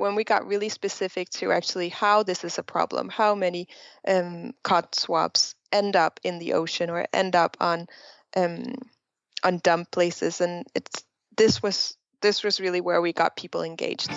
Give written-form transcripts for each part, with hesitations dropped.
when we got really specific to actually how this is a problem, how many cotton swabs end up in the ocean or end up on dump places, and this was really where we got people engaged.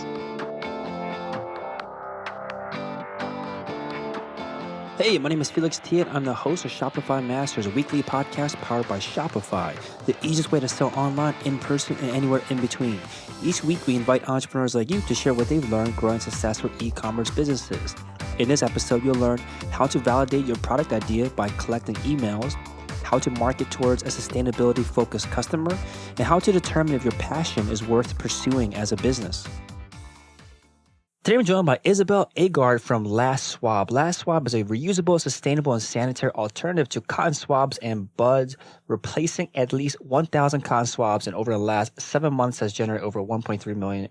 Hey, my name is Felix Tiet. I'm the host of Shopify Masters, a weekly podcast powered by Shopify, the easiest way to sell online, in person, and anywhere in between. Each week, we invite entrepreneurs like you to share what they've learned growing successful e-commerce businesses. In this episode, you'll learn how to validate your product idea by collecting emails, how to market towards a sustainability-focused customer, and how to determine if your passion is worth pursuing as a business. Today, I'm joined by Isabel Agard from LastSwab. LastSwab is a reusable, sustainable, and sanitary alternative to cotton swabs and buds, replacing at least 1,000 cotton swabs, and over the last 7 months has generated over $1.3 million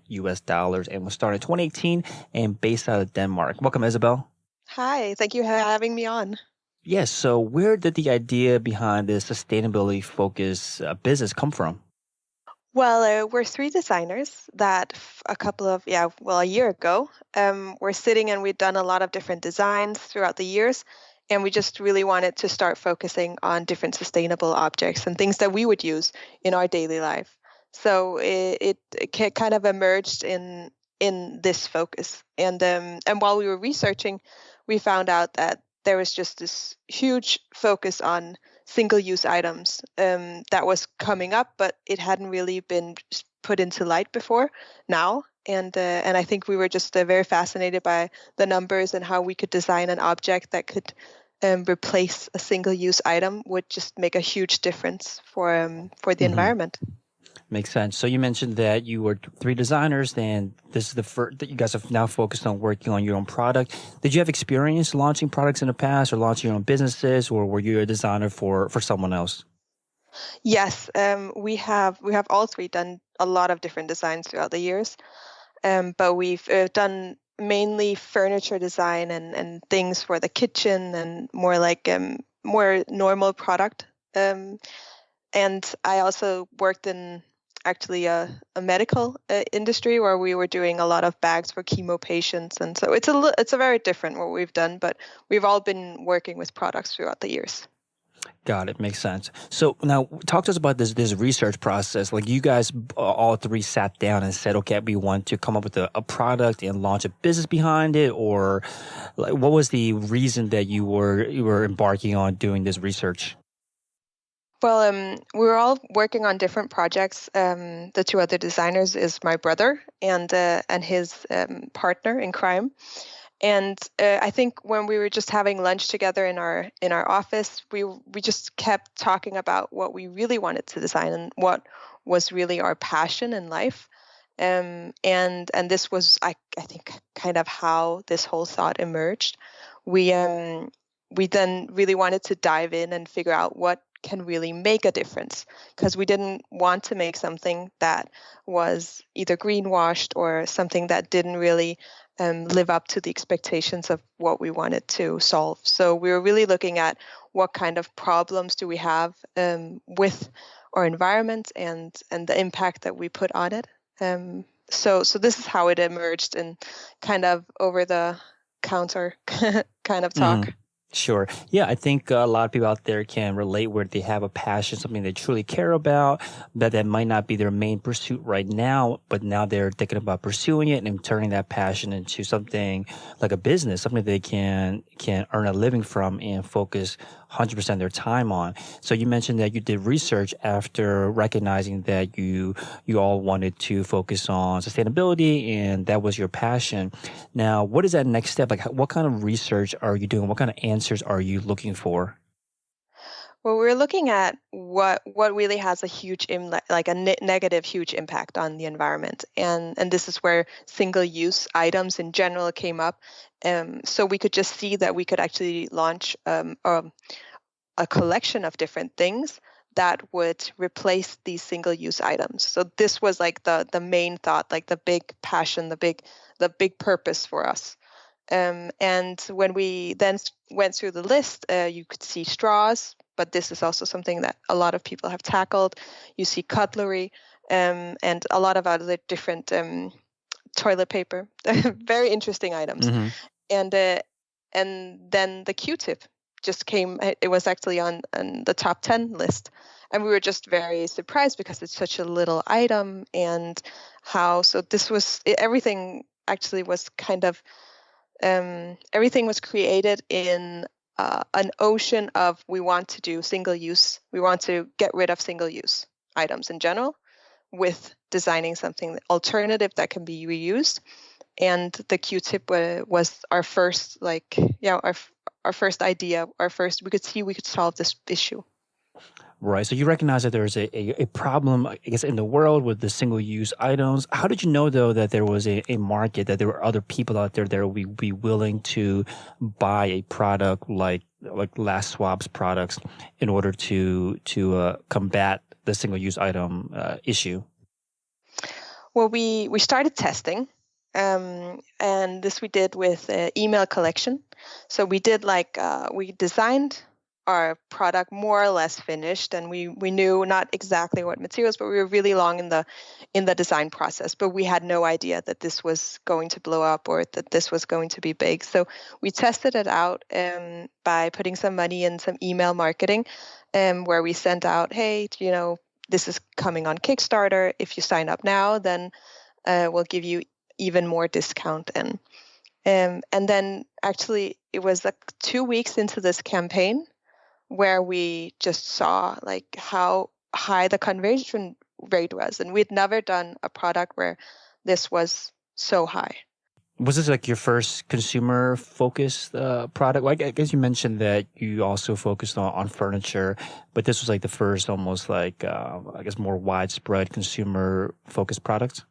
and was started in 2018 and based out of Denmark. Welcome, Isabel. Hi, thank you for having me on. Yes, so where did the idea behind this sustainability-focused business come from? Well, we're three designers that a year ago, we're sitting and we've done a lot of different designs throughout the years, and we just really wanted to start focusing on different sustainable objects and things that we would use in our daily life. So it kind of emerged in this focus, and while we were researching, we found out that there was just this huge focus on single-use items that was coming up, but it hadn't really been put into light before now. And I think we were just very fascinated by the numbers and how we could design an object that could replace a single-use item would just make a huge difference for the environment. Makes sense. So you mentioned that you were three designers, and this is the first that you guys have now focused on working on your own product. Did you have experience launching products in the past or launching your own businesses, or were you a designer for someone else? Yes, we have all three done a lot of different designs throughout the years, but we've done mainly furniture design and things for the kitchen and more like more normal product. And I also worked in actually a medical industry where we were doing a lot of bags for chemo patients, and so it's a very different what we've done, but we've all been working with products throughout the years. Got it. Makes sense. So now talk to us about this research process. Like you guys all three sat down and said, okay, we want to come up with a product and launch a business behind it, or like, what was the reason that you were embarking on doing this research? Well, we were all working on different projects. The two other designers is my brother and his partner in crime. And I think when we were just having lunch together in our office, we just kept talking about what we really wanted to design and what was really our passion in life. And this was, I think, kind of how this whole thought emerged. We then really wanted to dive in and figure out what can really make a difference, because we didn't want to make something that was either greenwashed or something that didn't really live up to the expectations of what we wanted to solve. So we were really looking at what kind of problems do we have with our environment and the impact that we put on it. So this is how it emerged in kind of over the counter kind of talk. Mm-hmm. Sure. Yeah, I think a lot of people out there can relate where they have a passion, something they truly care about, that might not be their main pursuit right now, but now they're thinking about pursuing it and turning that passion into something like a business, something they can earn a living from and focus 100% of their time on. So you mentioned that you did research after recognizing that you all wanted to focus on sustainability and that was your passion. Now, what is that next step? Like, what kind of research are you doing? What kind of answers are you looking for? Well, we're looking at what really has a huge negative huge impact on the environment, and this is where single-use items in general came up. So we could just see that we could actually launch a collection of different things that would replace these single-use items. So this was like the main thought, like the big passion, the big purpose for us. And when we then went through the list, you could see straws, but this is also something that a lot of people have tackled. You see cutlery, and a lot of other different toilet paper, very interesting items. Mm-hmm. And then the Q-tip just came. It was actually on the top 10 list, and we were just very surprised because it's such a little item, and so this was everything. Actually, was kind of everything was created in an ocean of we want to do single use. We want to get rid of single use items in general, with designing something alternative that can be reused. And the Q-tip was our first, our first idea, we could see we could solve this issue. Right. So you recognize that there's a problem, I guess, in the world with the single-use items. How did you know, though, that there was a market, that there were other people out there that would be willing to buy a product like LastSwab's products in order to combat the single-use item issue? Well, we started testing, and this we did with email collection. So we did we designed our product more or less finished, and we knew not exactly what materials, but we were really long in the design process. But we had no idea that this was going to blow up or that this was going to be big. So we tested it out by putting some money in some email marketing, where we sent out, hey, this is coming on Kickstarter. If you sign up now, then we'll give you even more discount. And then actually it was like 2 weeks into this campaign where we just saw how high the conversion rate was. And we'd never done a product where this was so high. Was this like your first consumer-focused product? Like, I guess you mentioned that you also focused on furniture, but this was like the first almost I guess more widespread consumer-focused product?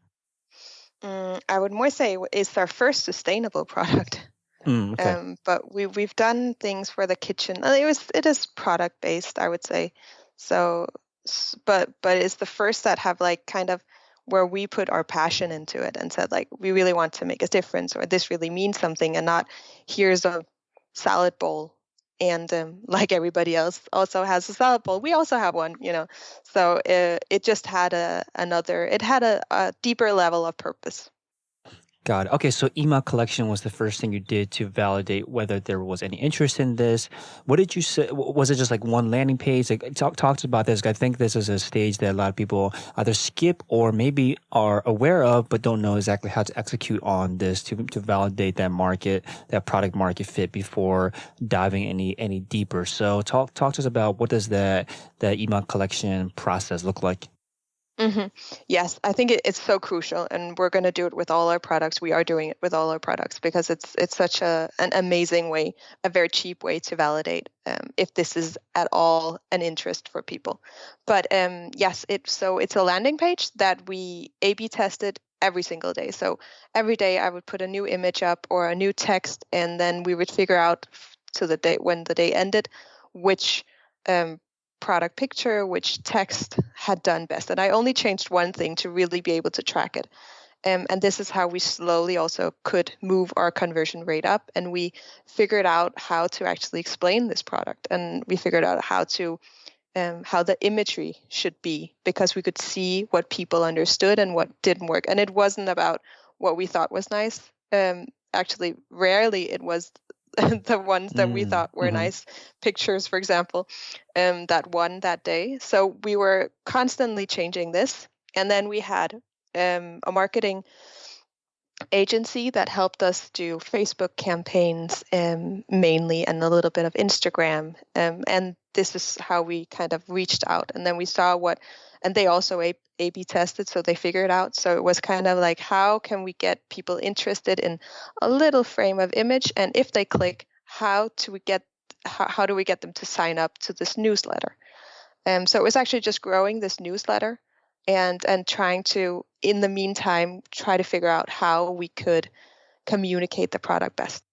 I would more say it's our first sustainable product. Okay. But we've done things for the kitchen. It is product based, I would say. So, but it's the first that have kind of where we put our passion into it and said we really want to make a difference, or this really means something, and not here's a salad bowl and like everybody else also has a salad bowl, we also have one. So it just had a deeper level of purpose. Got it. Okay, so email collection was the first thing you did to validate whether there was any interest in this. What did you say? Was it just like one landing page? Talk about this. I think this is a stage that a lot of people either skip or maybe are aware of, but don't know exactly how to execute on this to validate that product market fit before diving any deeper. So talk to us about what does that email collection process look like? Mm-hmm. Yes, I think it's so crucial, and we're going to do it with all our products. We are doing it with all our products because it's such an amazing way, a very cheap way to validate if this is at all an interest for people. But yes, it's a landing page that we A/B tested every single day. So every day I would put a new image up or a new text, and then we would figure out to the day when the day ended which product picture, which text had done best. And I only changed one thing to really be able to track it. And this is how we slowly also could move our conversion rate up. And we figured out how to actually explain this product. And we figured out how the imagery should be, because we could see what people understood and what didn't work. And it wasn't about what we thought was nice. Actually, rarely it was the ones that we thought were nice pictures, for example, that won that day. So we were constantly changing this. And then we had a marketing agency that helped us do Facebook campaigns mainly, and a little bit of Instagram. And this is how we kind of reached out. And then we saw and they also A/B tested, so they figured out. So it was kind of how can we get people interested in a little frame of image? And if they click, how do we get them to sign up to this newsletter? So it was actually just growing this newsletter and trying to, in the meantime, try to figure out how we could communicate the product best.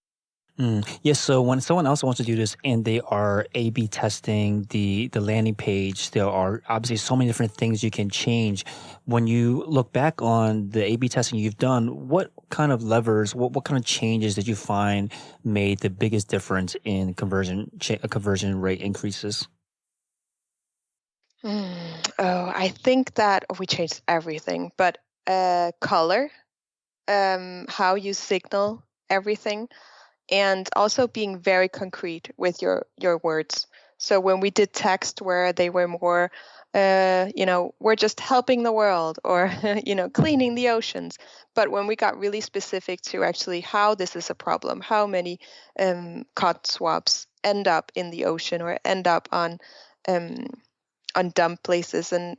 Yes. So when someone else wants to do this and they are A/B testing the landing page, there are obviously so many different things you can change. When you look back on the A/B testing you've done, what kind of levers, what kind of changes did you find made the biggest difference in conversion rate increases? I think that we changed everything, but color. how you signal everything, and also being very concrete with your words. So when we did text where they were more, we're just helping the world, or cleaning the oceans. But when we got really specific to actually how this is a problem, how many cotton swabs end up in the ocean or end up um, on dump places, and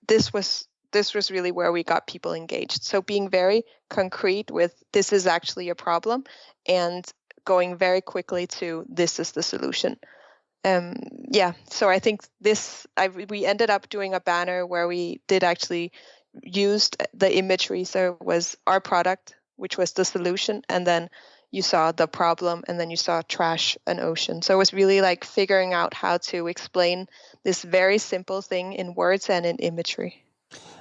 this was really where we got people engaged. So being very concrete with this is actually a problem, and going very quickly to this is the solution. So I think we ended up doing a banner where we did actually used the imagery. So it was our product, which was the solution, and then you saw the problem, and then you saw trash and ocean. So it was really like figuring out how to explain this very simple thing in words and in imagery.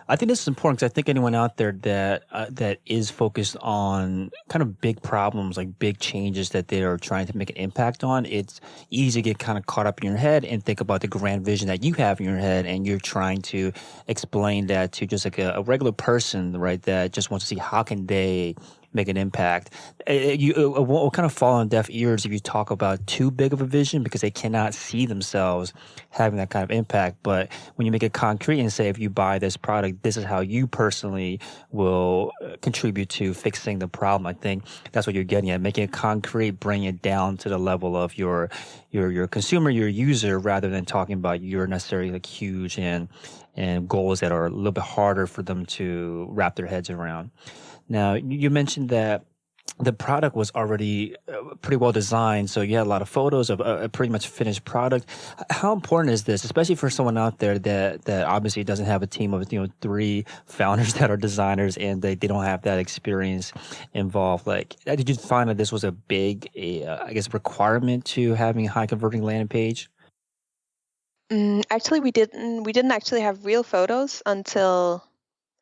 I think this is important because I think anyone out there that is focused on kind of big problems, like big changes that they are trying to make an impact on, it's easy to get kind of caught up in your head and think about the grand vision that you have in your head, and you're trying to explain that to just like a regular person, right, that just wants to see how can they make an impact. It will kind of fall on deaf ears if you talk about too big of a vision, because they cannot see themselves having that kind of impact. But when you make it concrete and say, if you buy this product, this is how you personally will contribute to fixing the problem, I think that's what you're getting at. Making it concrete, bring it down to the level of your consumer, your user, rather than talking about your necessarily like huge and goals that are a little bit harder for them to wrap their heads around. Now, you mentioned that the product was already pretty well designed, so you had a lot of photos of a pretty much finished product. How important is this, especially for someone out there that obviously doesn't have a team of 3 founders that are designers, and they don't have that experience involved? Like, did you find that this was a big, requirement to having a high converting landing page? Actually, we didn't actually have real photos until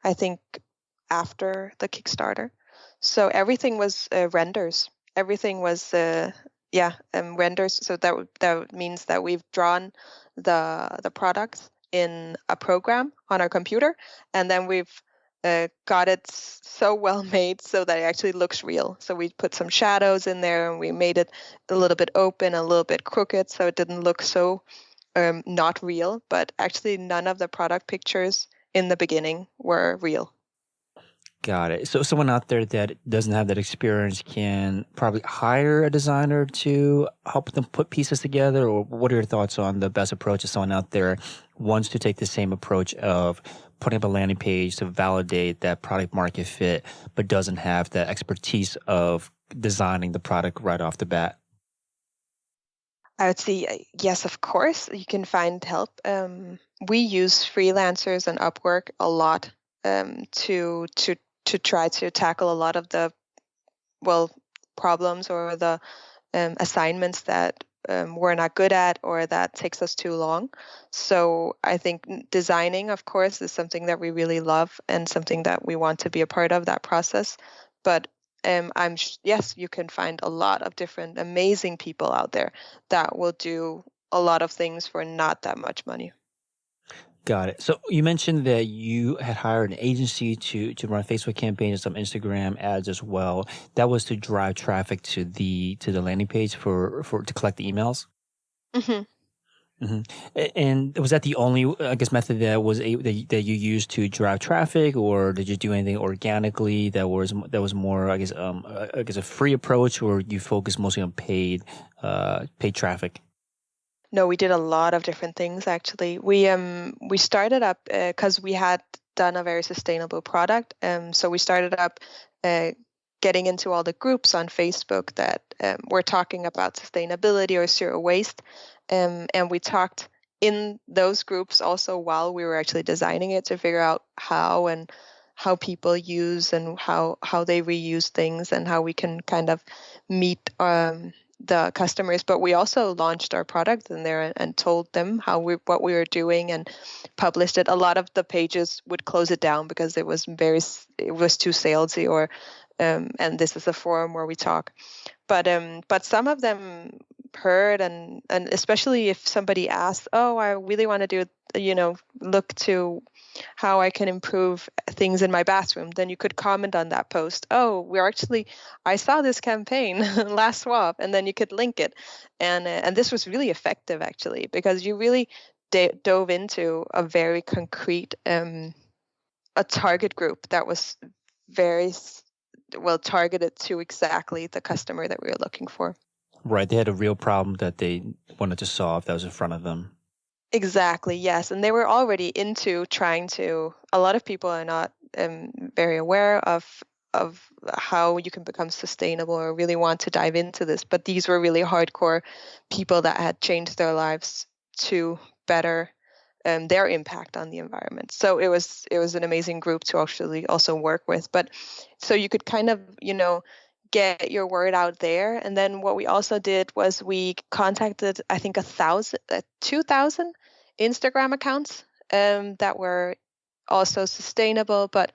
I think after the Kickstarter. So everything was renders. Everything was renders. So that means that we've drawn the products in a program on our computer, and then we've got it so well made so that it actually looks real. So we put some shadows in there, and we made it a little bit open, a little bit crooked, so it didn't look so not real. But actually, none of the product pictures in the beginning were real. Got it. So someone out there that doesn't have that experience can probably hire a designer to help them put pieces together, or what are your thoughts on the best approach if someone out there wants to take the same approach of putting up a landing page to validate that product market fit, but doesn't have the expertise of designing the product right off the bat? I would say yes, of course, you can find help. We use freelancers and Upwork a lot to try to tackle a lot of the problems or the assignments that we're not good at, or that takes us too long. So I think designing, of course, is something that we really love and something that we want to be a part of that process. But yes, you can find a lot of different amazing people out there that will do a lot of things for not that much money. Got it. So you mentioned that you had hired an agency to run Facebook campaigns and some Instagram ads as well. That was to drive traffic to the landing page for to collect the emails. Mm-hmm. And was that the only, I guess, method that that you used to drive traffic, or did you do anything organically that was more, I guess, a free approach, or you focus mostly on paid traffic? No, we did a lot of different things actually. We started up because we had done a very sustainable product. So we started up getting into all the groups on Facebook that were talking about sustainability or zero waste. And we talked in those groups also while we were actually designing it to figure out how people use and how they reuse things, and how we can kind of meet the customers. But we also launched our product in there and told them what we were doing and published it. A lot of the pages would close it down because it was too salesy, or and this is a forum where we talk. But some of them heard, and especially if somebody asks, oh, I really want to do, look to how I can improve things in my bathroom, then you could comment on that post. Oh, I saw this campaign, LastSwab, and then you could link it. And this was really effective, actually, because you really dove into a very concrete, a target group that was very well targeted to exactly the customer that we were looking for. Right. They had a real problem that they wanted to solve that was in front of them. Exactly, yes. And they were already into a lot of people are not very aware of how you can become sustainable or really want to dive into this. But these were really hardcore people that had changed their lives to better their impact on the environment. So it was an amazing group to actually also work with. But so you could kind of, get your word out there. And then what we also did was we contacted, I think, 2,000 Instagram accounts that were also sustainable, but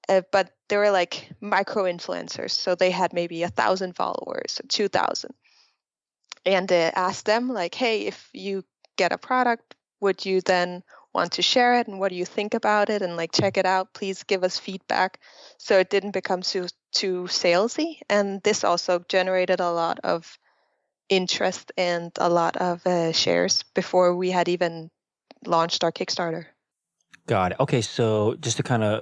they were like micro influencers. So they had maybe 1,000 followers, 2,000, and asked them like, hey, if you get a product, would you then want to share it, and what do you think about it, and like check it out, please give us feedback. So it didn't become too salesy, and this also generated a lot of interest and a lot of shares before we had even launched our Kickstarter. Got it. Okay, so just to kind of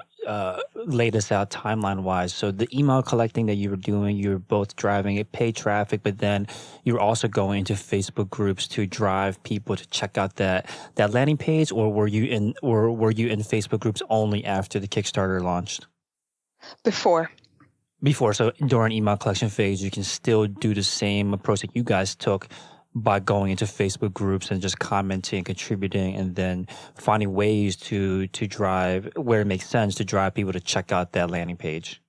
lay this out timeline-wise, so the email collecting that you were doing, you were both driving paid traffic, but then you were also going into Facebook groups to drive people to check out that landing page, or were you in Facebook groups only after the Kickstarter launched? Before. So during email collection phase, you can still do the same approach that you guys took by going into Facebook groups and just commenting, contributing, and then finding ways to drive where it makes sense to drive people to check out that landing page.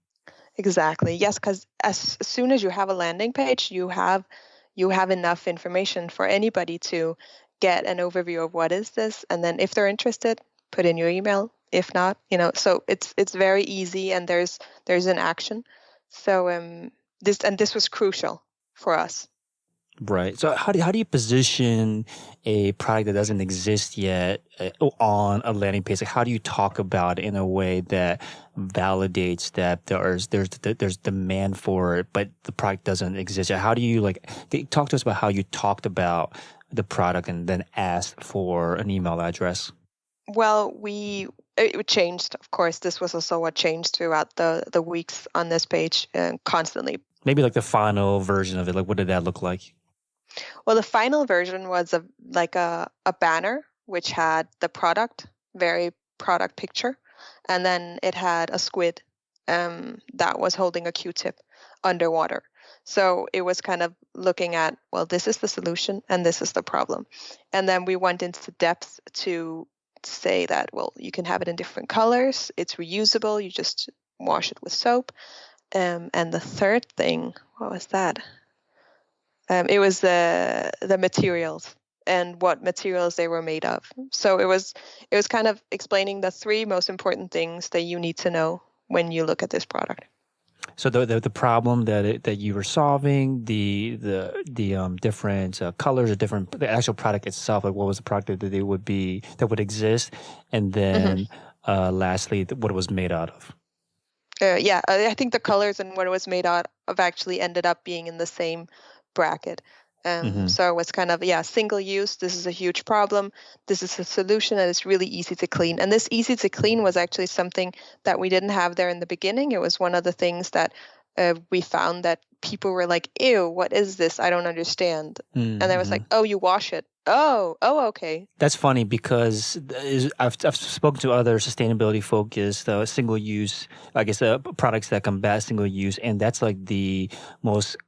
Exactly. Yes, because as soon as you have a landing page, you have enough information for anybody to get an overview of what is this, and then if they're interested, put in your email. If not, so it's very easy, and there's an action. So this was crucial for us. Right. So how do you position a product that doesn't exist yet on a landing page? Like, how do you talk about it in a way that validates that there's demand for it, but the product doesn't exist yet? How do you talk to us about how you talked about the product and then asked for an email address? Well, it changed. Of course, this was also what changed throughout the weeks on this page constantly. Maybe like the final version of it. Like, what did that look like? Well, the final version was a banner which had the very product picture, and then it had a squid that was holding a Q-tip underwater. So it was kind of looking at, well, this is the solution and this is the problem. And then we went into depth to say that, well, you can have it in different colors. It's reusable. You just wash it with soap. And the third thing, what was that? It was the materials and what materials they were made of. So it was kind of explaining the three most important things that you need to know when you look at this product. So the problem that you were solving, the different colors, the actual product itself, like what was the product that would exist, and then lastly, what it was made out of. I think the colors and what it was made out of actually ended up being in the same bracket. So it was kind of, single use. This is a huge problem. This is a solution that is really easy to clean. And this easy to clean was actually something that we didn't have there in the beginning. It was one of the things that we found that people were like, ew, what is this? I don't understand. And I was like, oh, you wash it. Oh, okay. That's funny because I've spoken to other sustainability focused single use, I guess, products that combat single use. And that's like the most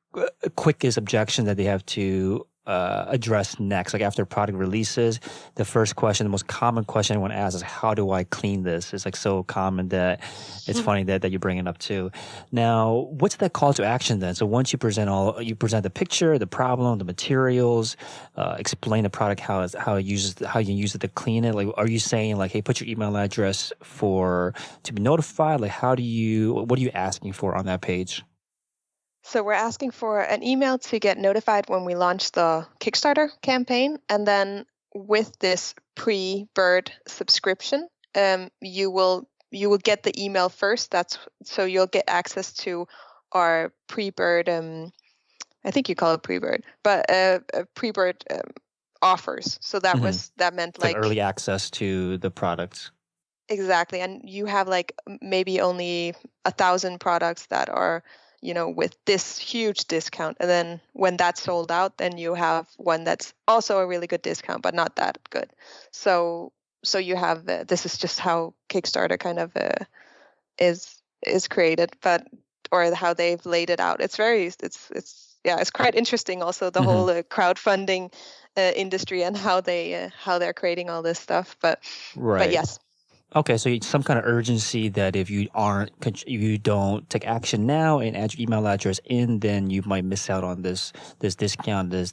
quickest objection that they have to address next. Like after a product releases, the first question, the most common question anyone asks is, how do I clean this? It's like so common that it's funny that you bring it up too. Now, what's that call to action then? So once you present the picture, the problem, the materials, explain the product, how you use it to clean it. Like, are you saying like, hey, put your email address to be notified? Like, what are you asking for on that page? So we're asking for an email to get notified when we launch the Kickstarter campaign. And then with this pre-bird subscription, you will get the email first. So you'll get access to our pre-bird, I think you call it pre-bird, but pre-bird offers. So that meant It's like early access to the products. Exactly. And you have like maybe only 1,000 products that are, with this huge discount. And then when that's sold out, then you have one that's also a really good discount, but not that good. So you have, this is just how Kickstarter kind of is created, or how they've laid it out. It's quite interesting. Also the whole crowdfunding industry and how they're creating all this stuff. But yes. Okay, so some kind of urgency that if you don't take action now and add your email address in, then you might miss out on this discount, this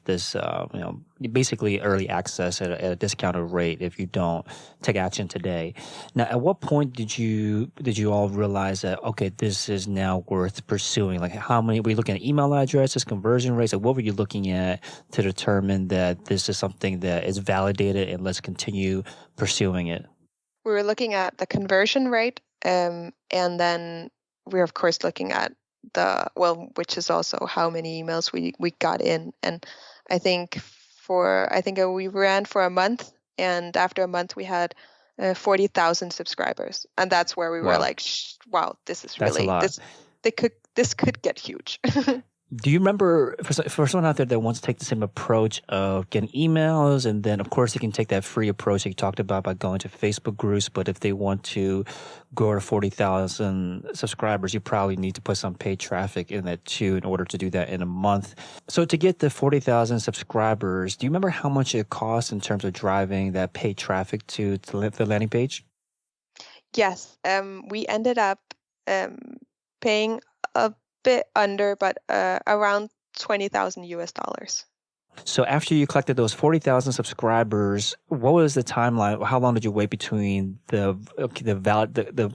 basically early access at a discounted rate if you don't take action today. Now, at what point did you all realize that, okay, this is now worth pursuing? Like, how many were you looking at? Email addresses, conversion rates? Like, what were you looking at to determine that this is something that is validated and let's continue pursuing it? We were looking at the conversion rate, and then we're of course looking at which is also how many emails we got in. And I think we ran for a month, and after a month we had 40,000 subscribers, and that's where we were like, wow, this is really, this could get huge. Do you remember, for someone out there that wants to take the same approach of getting emails, and then, of course, you can take that free approach that you talked about by going to Facebook groups, but if they want to grow to 40,000 subscribers, you probably need to put some paid traffic in that too in order to do that in a month. So to get the 40,000 subscribers, do you remember how much it costs in terms of driving that paid traffic to the landing page? Yes. We ended up paying a bit under, but around $20,000. So after you collected those 40,000 subscribers, what was the timeline? How long did you wait between the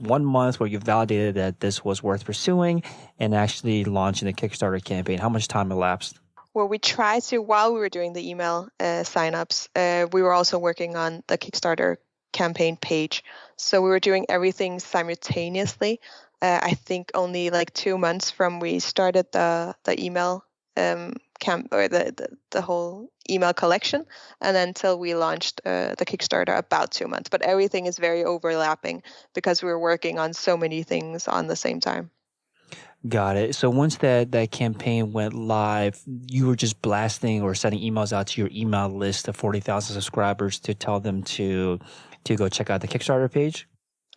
1 month where you validated that this was worth pursuing and actually launching the Kickstarter campaign? How much time elapsed? Well, we tried to, while we were doing the email signups, we were also working on the Kickstarter campaign page. So we were doing everything simultaneously. I think only like 2 months from we started the email the whole email collection, and then until we launched the Kickstarter, about 2 months. But everything is very overlapping because we were working on so many things on the same time. Got it. So once that campaign went live, you were just blasting or sending emails out to your email list of 40,000 subscribers to tell them to go check out the Kickstarter page?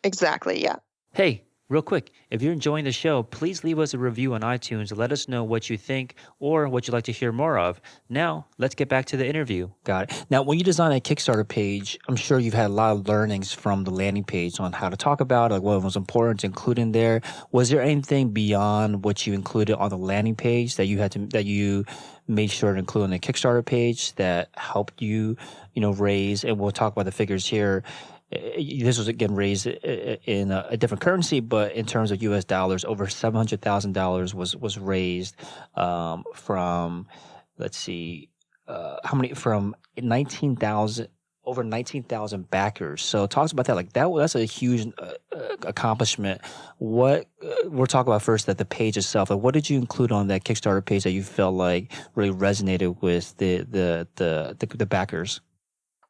Exactly, yeah. Hey, real quick, if you're enjoying the show, please leave us a review on iTunes to let us know what you think or what you'd like to hear more of. Now, let's get back to the interview. Got it. Now, when you design a Kickstarter page, I'm sure you've had a lot of learnings from the landing page on how to talk about it, like what was important to include in there. Was there anything beyond what you included on the landing page that you made sure to include on the Kickstarter page that helped you, raise, and we'll talk about the figures here. This was again raised in a different currency, but in terms of U.S. dollars, over $700,000 was raised from, let's see, how many, from 19,000, over 19,000 backers. So talks about that, like that's a huge accomplishment. What we'll talk about first, that the page itself. Like, what did you include on that Kickstarter page that you felt like really resonated with the backers?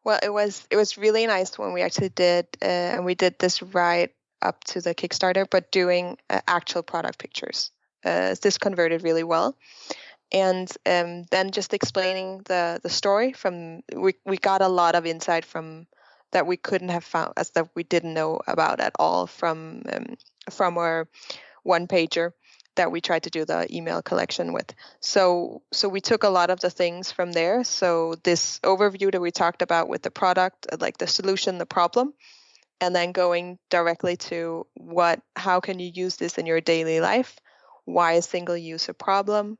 Well, it was really nice when we actually did, and we did this right up to the Kickstarter, but doing actual product pictures. This converted really well. And then just explaining the story we got a lot of insight from that we couldn't have found, as that we didn't know about at all from our one pager that we tried to do the email collection with. So we took a lot of the things from there. So this overview that we talked about with the product, like the solution, the problem, and then going directly to how can you use this in your daily life? Why is single use a problem?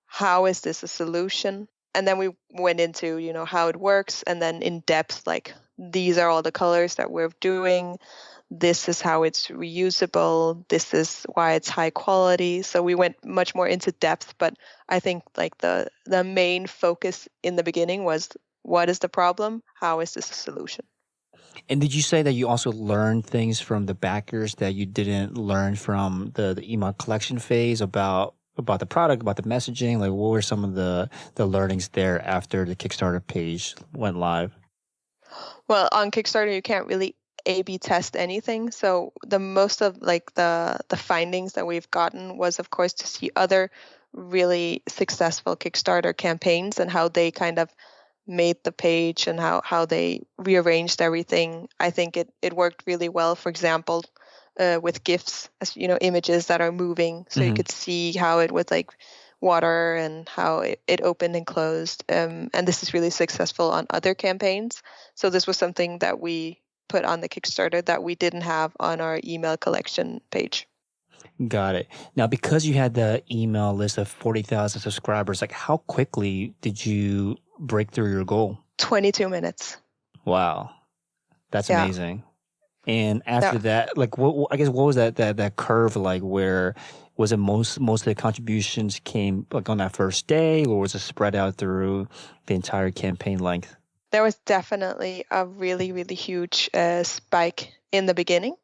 How is this a solution? And then we went into, how it works, and then in depth, like these are all the colors that we're doing. This is how it's reusable. This is why it's high quality. So we went much more into depth, but I think like the main focus in the beginning was, what is the problem? How is this a solution? And did you say that you also learned things from the backers that you didn't learn from the email collection phase about the product, about the messaging? Like, what were some of the learnings there after the Kickstarter page went live? Well, on Kickstarter, you can't really A/B test anything. So the most of like the findings that we've gotten was, of course, to see other really successful Kickstarter campaigns and how they kind of made the page and how they rearranged everything. I think it worked really well. For example, with GIFs, as you know, images that are moving, so you could see how it was like water and how it opened and closed. And this is really successful on other campaigns. So this was something that we put on the Kickstarter that we didn't have on our email collection page. Got it. Now, because you had the email list of 40,000 subscribers, like how quickly did you break through your goal? 22 minutes. Wow. That's Yeah. amazing. And after that, like, what I guess, what was that curve like? Where was it most of the contributions came like on that first day, or was it spread out through the entire campaign length? There was definitely a really, really huge spike in the beginning.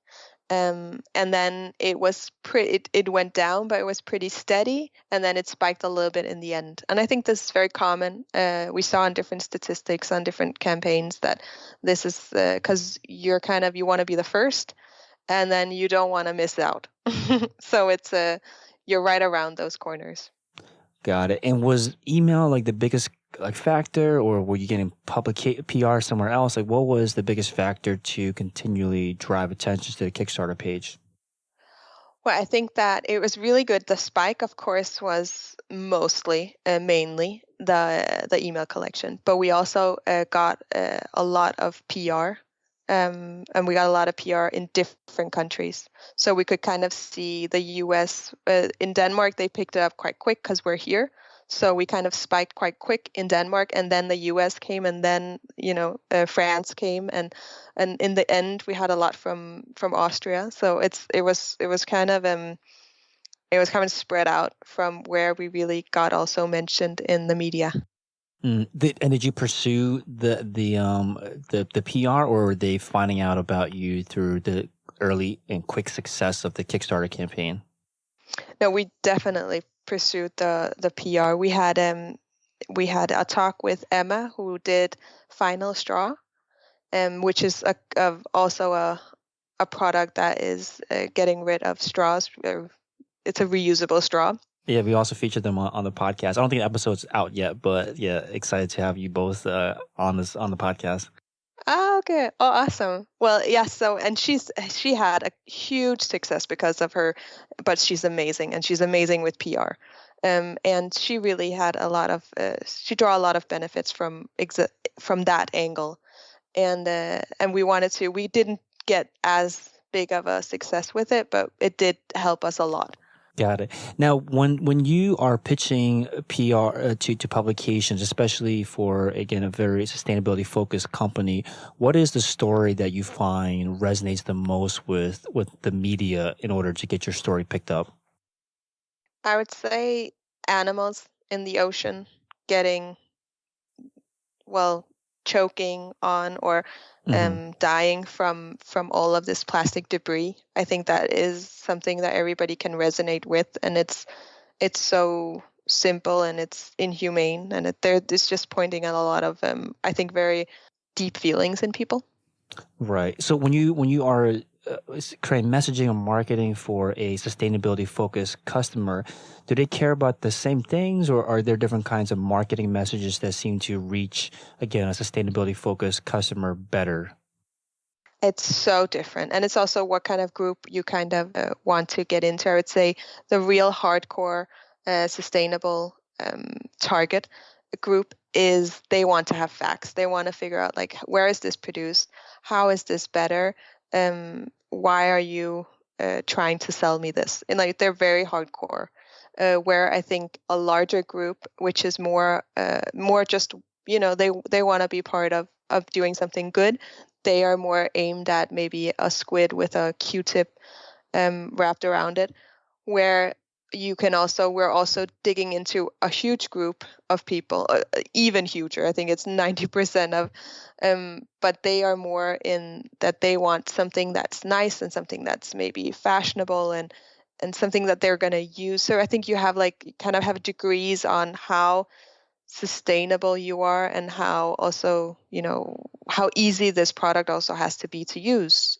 And then it was it went down, but it was pretty steady. And then it spiked a little bit in the end. And I think this is very common. We saw in different statistics on different campaigns that this is because you want to be the first, and then you don't want to miss out. So it's you're right around those corners. Got it. And was email like the biggest like factor, or were you getting public PR somewhere else? Like, what was the biggest factor to continually drive attention to the Kickstarter page? Well, I think that it was really good. The spike, of course, was mainly the email collection, but we also got a lot of PR, and we got a lot of PR in different countries. So we could kind of see the U.S. In Denmark, they picked it up quite quick because we're here. So we kind of spiked quite quick in Denmark, and then the U.S. came, and then France came, and in the end we had a lot from Austria. So it was kind of spread out from where we really got also mentioned in the media. Did you pursue the PR, or were they finding out about you through the early and quick success of the Kickstarter campaign? No, we definitely pursued the PR. We had a talk with Emma, who did Final Straw, which is also a product that is getting rid of straws. It's a reusable straw. Yeah, we also featured them on the podcast. I don't think the episode's out yet, but yeah, excited to have you both on the podcast. Oh, okay. Oh, awesome. Well, yeah. So, and she had a huge success because of her, but she's amazing, and she's amazing with PR. And she really had she draw a lot of benefits from that angle, and we didn't get as big of a success with it, but it did help us a lot. Got it. Now, when you are pitching PR to publications, especially for, again, a very sustainability focused company, what is the story that you find resonates the most with the media in order to get your story picked up? I would say animals in the ocean getting, well, choking on or dying from all of this plastic debris. I think that is something that everybody can resonate with, and it's so simple and it's inhumane, and it's just pointing at a lot of I think very deep feelings in people. Right. So when you are creating messaging or marketing for a sustainability focused customer, do they care about the same things, or are there different kinds of marketing messages that seem to reach, again, a sustainability focused customer better? It's so different, and it's also what kind of group you kind of want to get into. I would say the real hardcore sustainable target group is they want to have facts. They want to figure out, like, where is this produced? How is this better? Why are you trying to sell me this? And like, they're very hardcore. Where I think a larger group, which is more just, they want to be part of of doing something good. They are more aimed at maybe a squid with a Q-tip wrapped around it, where we're also digging into a huge group of people, even huger. I think it's 90% of, but they are more in that they want something that's nice and something that's maybe fashionable and something that they're going to use. So I think you kind of have degrees on how sustainable you are and how also, how easy this product also has to be to use.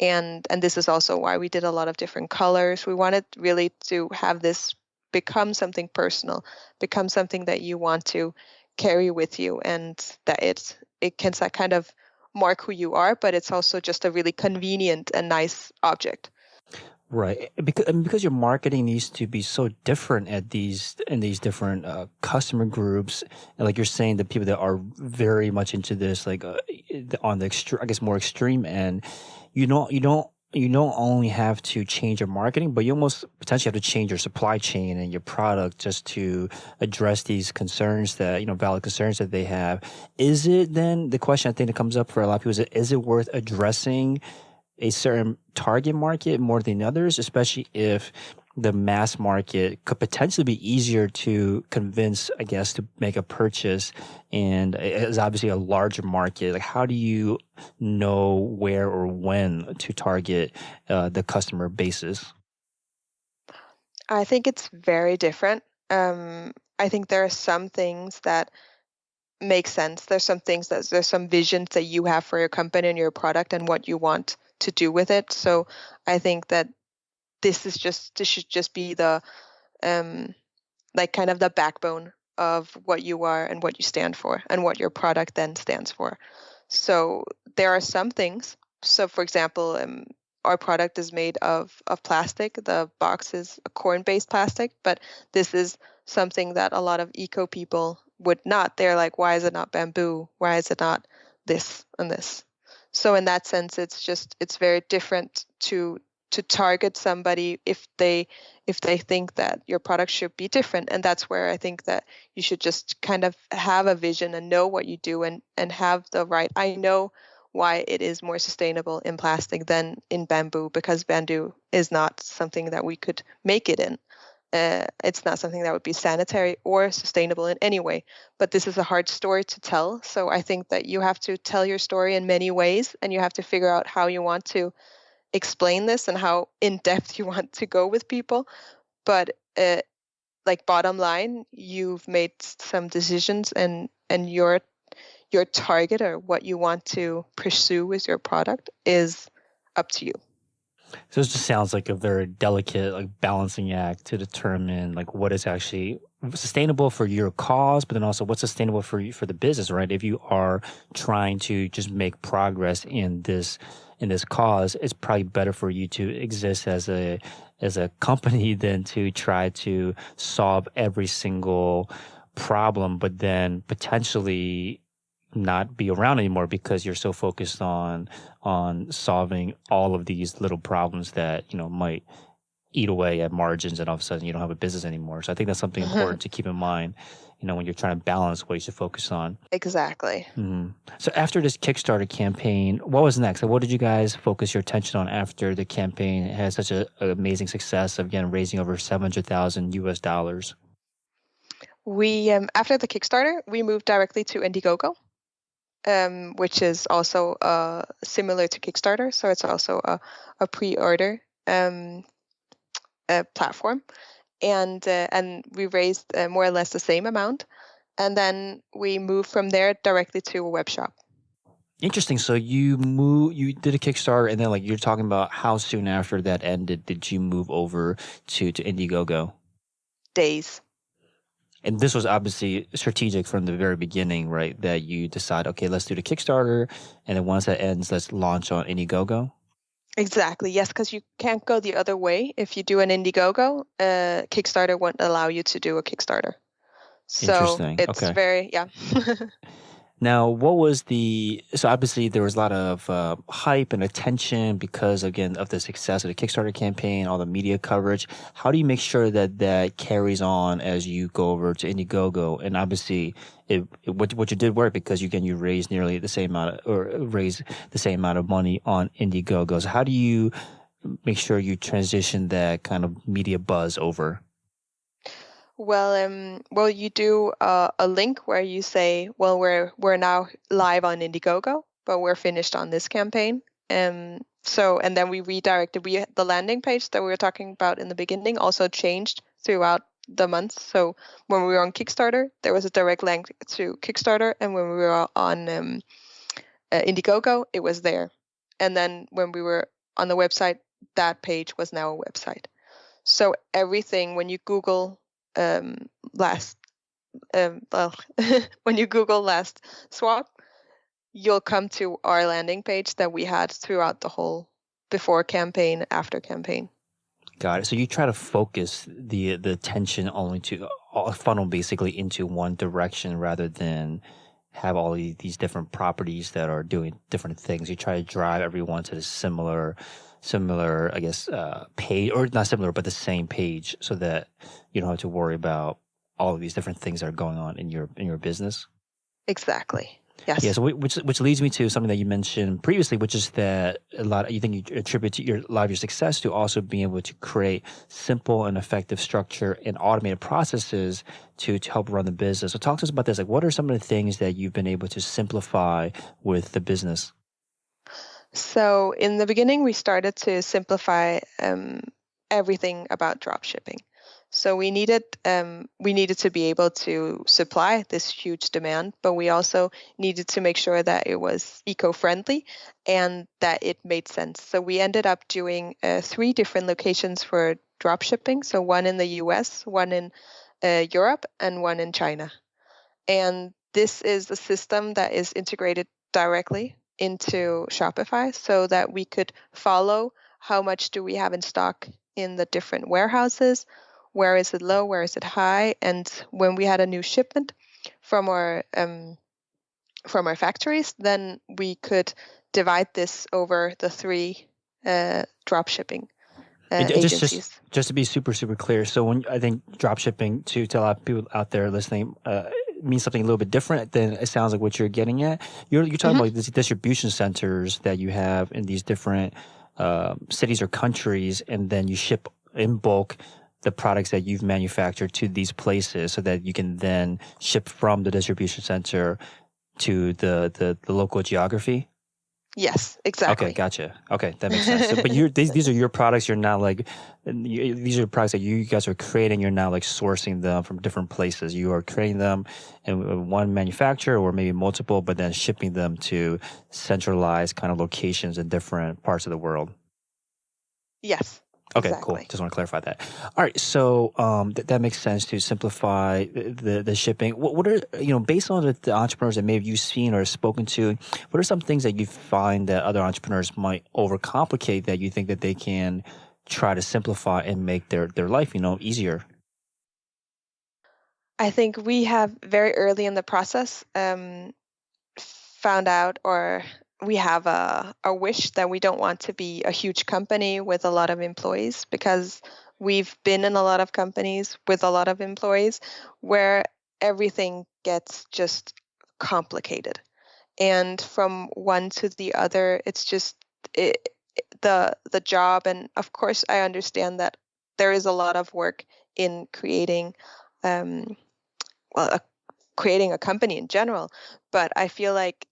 And this is also why we did a lot of different colors. We wanted really to have this become something personal, become something that you want to carry with you, and that it can kind of mark who you are, but it's also just a really convenient and nice object. Right, because your marketing needs to be so different in these different customer groups, and like you're saying, the people that are very much into this, like on the I guess more extreme end, you don't only have to change your marketing, but you almost potentially have to change your supply chain and your product just to address these concerns that valid concerns that they have. Is it then the question I think that comes up for a lot of people is it worth addressing a certain target market more than others, especially if the mass market could potentially be easier to convince, I guess, to make a purchase, and it's obviously a larger market. Like, how do you know where or when to target the customer bases? I think it's very different. I think there are some things that make sense. There's some visions that you have for your company and your product and what you want to do with it. So I think that this should just be the like kind of the backbone of what you are and what you stand for and what your product then stands for. So there are some things. So for example, our product is made of plastic. The box is a corn-based plastic, but this is something that a lot of eco people would not. They're like, why is it not bamboo? Why is it not this and this? So in that sense, it's very different to target somebody if they think that your product should be different. And that's where I think that you should just kind of have a vision and know what you do and have the right. I know why it is more sustainable in plastic than in bamboo, because bamboo is not something that we could make it in. It's not something that would be sanitary or sustainable in any way. But this is a hard story to tell. So I think that you have to tell your story in many ways, and you have to figure out how you want to explain this and how in depth you want to go with people. But like bottom line, you've made some decisions, and your target or what you want to pursue with your product is up to you. So this just sounds like a very delicate, like, balancing act to determine like what is actually sustainable for your cause, but then also what's sustainable for you, for the business, right? If you are trying to just make progress in this cause, it's probably better for you to exist as a company than to try to solve every single problem, but then potentially not be around anymore because you're so focused on solving all of these little problems that might eat away at margins, and all of a sudden you don't have a business anymore. So I think that's something important to keep in mind, when you're trying to balance what you should focus on. Exactly. Mm-hmm. So after this Kickstarter campaign, what was next? What did you guys focus your attention on after the campaign had such an amazing success of, again, raising over $700,000? We after the Kickstarter, we moved directly to Indiegogo, which is also similar to Kickstarter. So it's also a pre-order platform, and we raised more or less the same amount, and then we moved from there directly to a web shop. Interesting. So you did a Kickstarter, and then, like, you're talking about how soon after that ended did you move over to Indiegogo? Days. And this was obviously strategic from the very beginning, right? That you decide, okay, let's do the Kickstarter, and then once that ends, let's launch on Indiegogo. Exactly. Yes, because you can't go the other way. If you do an Indiegogo, Kickstarter won't allow you to do a Kickstarter. So Interesting. it's Okay. very, yeah. Now, so obviously there was a lot of hype and attention because, again, of the success of the Kickstarter campaign, all the media coverage. How do you make sure that that carries on as you go over to Indiegogo? And obviously, what you did work because you raised nearly the same amount raised the same amount of money on Indiegogo. So how do you make sure you transition that kind of media buzz over? Well, you do a link where you say, well, we're now live on Indiegogo, but we're finished on this campaign. And then we redirected. The landing page that we were talking about in the beginning also changed throughout the months. So when we were on Kickstarter, there was a direct link to Kickstarter, and when we were on Indiegogo, it was there. And then when we were on the website, that page was now a website. So everything, when you Google last well, when you Google LastSwab, you'll come to our landing page that we had throughout the whole before campaign, after campaign. Got it. So you try to focus the attention only to funnel basically into one direction rather than have all these different properties that are doing different things. You try to drive everyone to the similar, I guess, page, or not similar, but the same page, so that you don't have to worry about all of these different things that are going on in your business. Exactly. Yes. Yeah. So which leads me to something that you mentioned previously, which is that you think you attribute a lot of your success to also being able to create simple and effective structure and automated processes to help run the business. So talk to us about this. Like, what are some of the things that you've been able to simplify with the business? So in the beginning, we started to simplify everything about drop shipping. So we needed to be able to supply this huge demand, but we also needed to make sure that it was eco-friendly and that it made sense. So we ended up doing 3 different locations for drop shipping. So one in the US, one in Europe, and one in China. And this is a system that is integrated directly into Shopify so that we could follow how much do we have in stock in the different warehouses, where is it low, where is it high, and when we had a new shipment from our factories, then we could divide this over the 3 drop shipping agencies. Just to be super clear. So when I think drop shipping, to a lot of people out there listening, means something a little bit different than it sounds like what you're getting at. You're talking about these distribution centers that you have in these different cities or countries, and then you ship in bulk the products that you've manufactured to these places so that you can then ship from the distribution center to the local geography. Yes, exactly. Okay, gotcha. Okay, that makes sense. So, but these are your products. You're not like these are products that you guys are creating. You're not like sourcing them from different places. You are creating them in one manufacturer or maybe multiple, but then shipping them to centralized kind of locations in different parts of the world. Yes. Okay, exactly. Cool. Just want to clarify that. All right, so that makes sense to simplify the shipping. What are, based on the entrepreneurs that maybe you've seen or spoken to, what are some things that you find that other entrepreneurs might overcomplicate that you think that they can try to simplify and make their life, easier? I think we have very early in the process found out, or we have a wish that we don't want to be a huge company with a lot of employees, because we've been in a lot of companies with a lot of employees where everything gets just complicated. And from one to the other, it's just the job. And of course, I understand that there is a lot of work in creating creating a company in general, but I feel like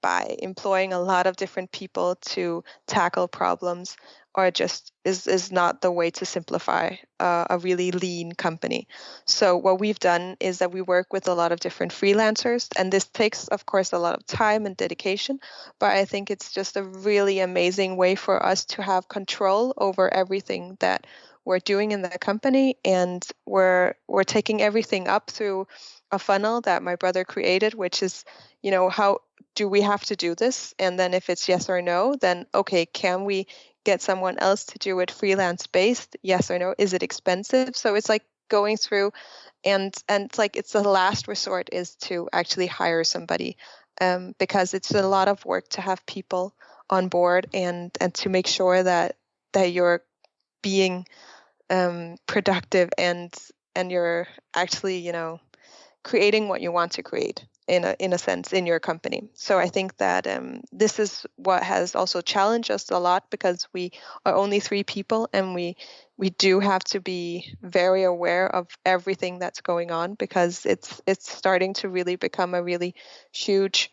by employing a lot of different people to tackle problems, or just is not the way to simplify a really lean company. So what we've done is that we work with a lot of different freelancers, and this takes, of course, a lot of time and dedication, but I think it's just a really amazing way for us to have control over everything that we're doing in the company, and we're taking everything up through a funnel that my brother created, which is, how do we have to do this? And then if it's yes or no, then okay, can we get someone else to do it freelance based? Yes or no? Is it expensive? So it's like going through and it's like it's the last resort is to actually hire somebody, because it's a lot of work to have people on board and to make sure that you're being productive and you're actually, creating what you want to create in a sense in your company. So I think that this is what has also challenged us a lot, because we are only 3 people, and we do have to be very aware of everything that's going on, because it's starting to really become a really huge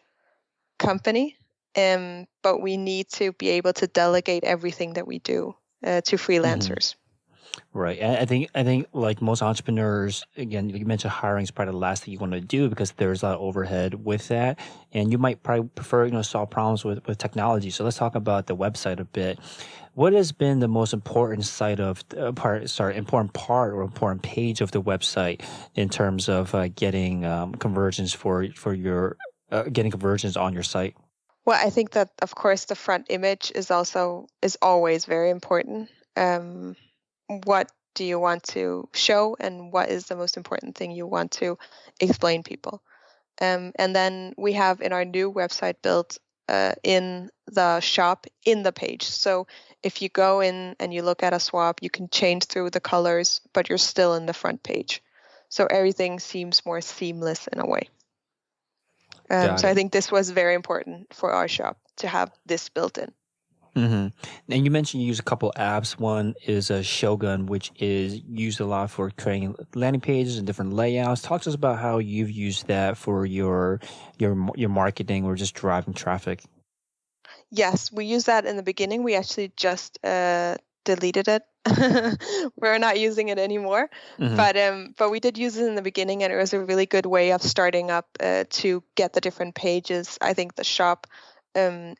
company. But we need to be able to delegate everything that we do to freelancers. Right. I think like most entrepreneurs, again, you mentioned hiring is probably the last thing you want to do because there's a lot of overhead with that. And you might probably prefer, solve problems with technology. So let's talk about the website a bit. What has been the most important important part or important page of the website in terms of getting conversions for your getting conversions on your site? Well, I think that, of course, the front image is always very important. What do you want to show, and what is the most important thing you want to explain people? And then we have in our new website built in the shop in the page. So if you go in and you look at a swab, you can change through the colors, but you're still in the front page. So everything seems more seamless in a way. So I think this was very important for our shop to have this built in. Mm-hmm. And you mentioned you use a couple apps. One is a Shogun, which is used a lot for creating landing pages and different layouts. Talk to us about how you've used that for your marketing or just driving traffic. Yes, we used that in the beginning. We actually just deleted it. We're not using it anymore. But we did use it in the beginning, and it was a really good way of starting up to get the different pages. I think the shop in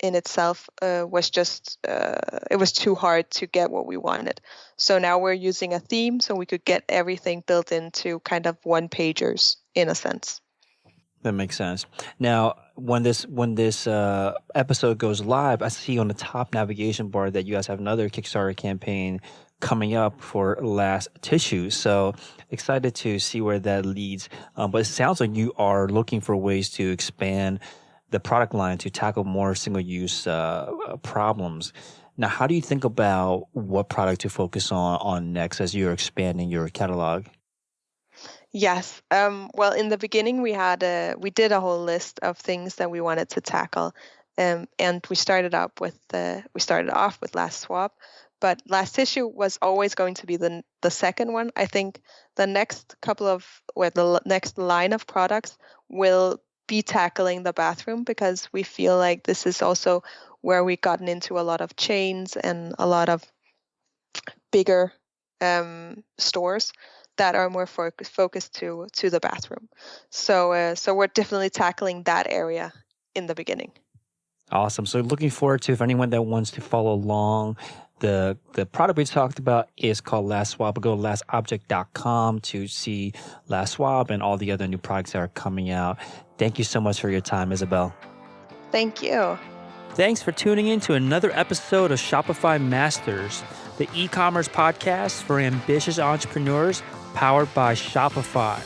itself was just it was too hard to get what we wanted. So now we're using a theme so we could get everything built into kind of one pagers in a sense. That makes sense. Now, when this episode goes live, I see on the top navigation bar that you guys have another Kickstarter campaign coming up for Last Tissue. So excited to see where that leads. But it sounds like you are looking for ways to expand the product line to tackle more single-use problems. Now, how do you think about what product to focus on next as you're expanding your catalog? Yes. Well, in the beginning, we did a whole list of things that we wanted to tackle, and we started off with LastSwab, but Last Tissue was always going to be the second one. I think the next the next line of products will be tackling the bathroom, because we feel like this is also where we've gotten into a lot of chains and a lot of bigger stores that are more focused to the bathroom. So we're definitely tackling that area in the beginning. Awesome. So looking forward to, if anyone that wants to follow along, the product we talked about is called LastSwab. Go to LastObject.com to see LastSwab and all the other new products that are coming out. Thank you so much for your time, Isabel. Thank you. Thanks for tuning in to another episode of Shopify Masters, the e-commerce podcast for ambitious entrepreneurs powered by Shopify.